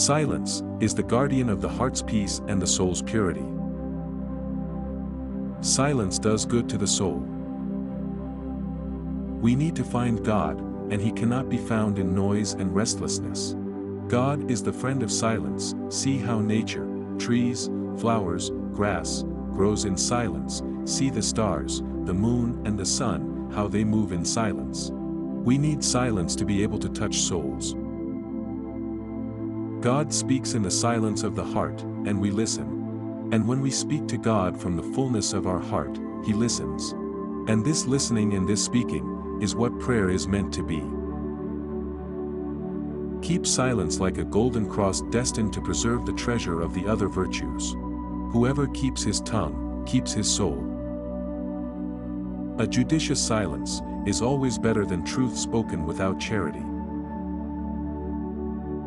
Silence is the guardian of the heart's peace and the soul's purity. Silence does good to the soul. We need to find God, and He cannot be found in noise and restlessness. God is the friend of silence. See how nature, trees, flowers, grass, grows in silence. See the stars, the moon and the sun, how they move in silence. We need silence to be able to touch souls. God speaks in the silence of the heart, and we listen. And when we speak to God from the fullness of our heart, He listens. And this listening and this speaking is what prayer is meant to be. Keep silence like a golden cross destined to preserve the treasure of the other virtues. Whoever keeps his tongue, keeps his soul. A judicious silence is always better than truth spoken without charity.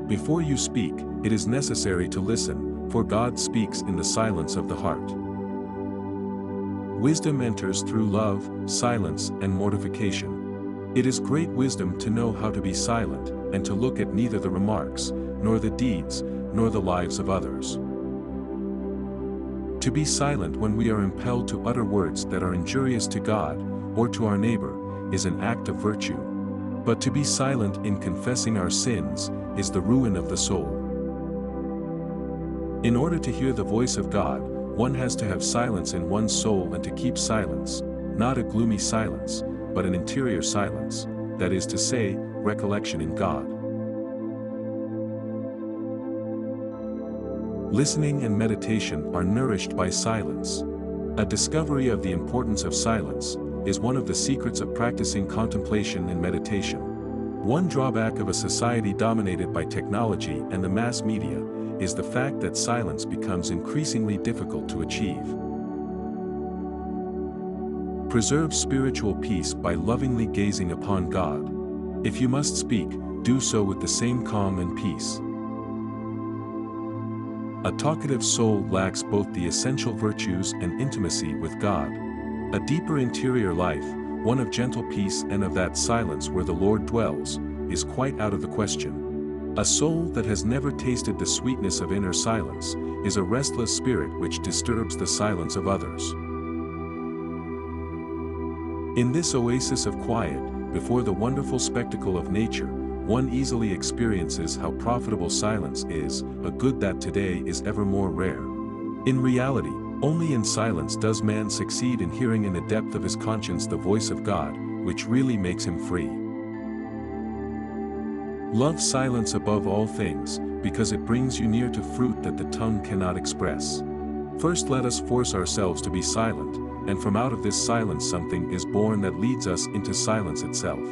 Before you speak, it is necessary to listen, for God speaks in the silence of the heart. Wisdom enters through love, silence, and mortification. It is great wisdom to know how to be silent, and to look at neither the remarks, nor the deeds, nor the lives of others. To be silent when we are impelled to utter words that are injurious to God, or to our neighbor, is an act of virtue. But to be silent in confessing our sins is the ruin of the soul. In order to hear the voice of God, one has to have silence in one's soul and to keep silence, not a gloomy silence, but an interior silence, that is to say, recollection in God. Listening and meditation are nourished by silence. A discovery of the importance of silence is one of the secrets of practicing contemplation and meditation. One drawback of a society dominated by technology and the mass media is the fact that silence becomes increasingly difficult to achieve. Preserve spiritual peace by lovingly gazing upon God. If you must speak, do so with the same calm and peace. A talkative soul lacks both the essential virtues and intimacy with God. A deeper interior life, one of gentle peace and of that silence where the Lord dwells, is quite out of the question. A soul that has never tasted the sweetness of inner silence is a restless spirit which disturbs the silence of others. In this oasis of quiet, before the wonderful spectacle of nature, one easily experiences how profitable silence is, a good that today is ever more rare. In reality, only in silence does man succeed in hearing in the depth of his conscience the voice of God, which really makes him free. Love silence above all things, because it brings you near to fruit that the tongue cannot express. First let us force ourselves to be silent, and from out of this silence something is born that leads us into silence itself.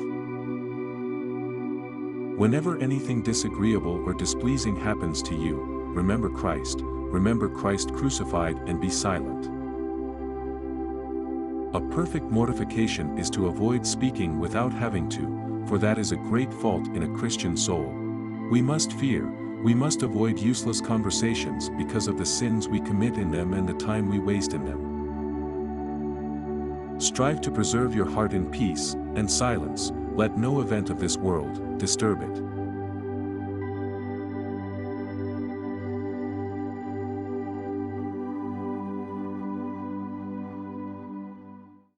Whenever anything disagreeable or displeasing happens to you, remember Christ crucified, and be silent. A perfect mortification is to avoid speaking without having to, for that is a great fault in a Christian soul. We must avoid useless conversations because of the sins we commit in them and the time we waste in them. Strive to preserve your heart in peace and silence, let no event of this world disturb it.